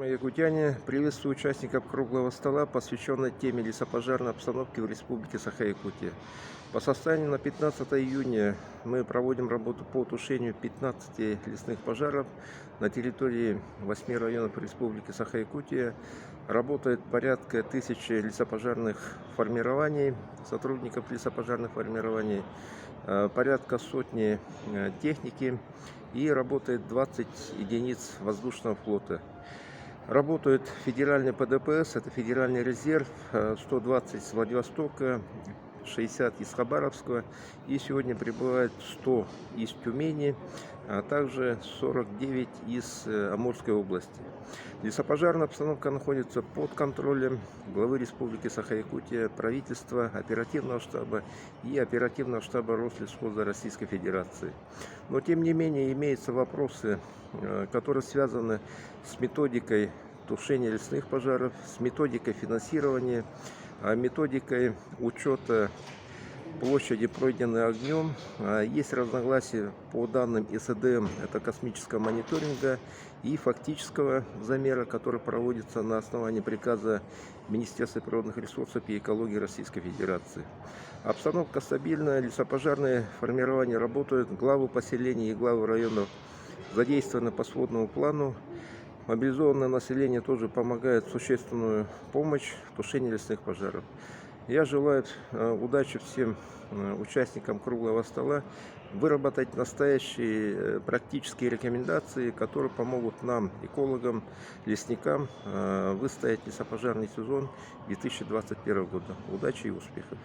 Уважаемые якутяне, приветствую участников круглого стола, посвященной теме лесопожарной обстановки в Республике Саха-Якутия. По состоянию на 15 июня мы проводим работу по тушению 15 лесных пожаров на территории 8 районов Республики Саха-Якутия. Работает порядка 1000 лесопожарных формирований, сотрудников лесопожарных формирований, порядка сотни техники и работает 20 единиц воздушного флота. Работает федеральный ПДПС, это федеральный резерв, 120 с Владивостока, 60 из Хабаровска, и сегодня прибывает 100 из Тюмени, а также 49 из Амурской области. Лесопожарная обстановка находится под контролем главы Республики Саха-Якутия, правительства, оперативного штаба и оперативного штаба Рослесхоза Российской Федерации. Но тем не менее имеются вопросы, которые связаны с методикой тушения лесных пожаров, с методикой финансирования, методикой учета площади, пройденной огнем. Есть разногласия по данным СДМ, это космического мониторинга, и фактического замера, который проводится на основании приказа Министерства природных ресурсов и экологии Российской Федерации. Обстановка стабильная, лесопожарные формирования работают, главы поселений и главы районов задействованы по сводному плану. Мобилизованное население тоже помогает существенную помощь в тушении лесных пожаров. Я желаю удачи всем участникам круглого стола выработать настоящие практические рекомендации, которые помогут нам, экологам, лесникам, выстоять лесопожарный сезон 2021 года. Удачи и успехов!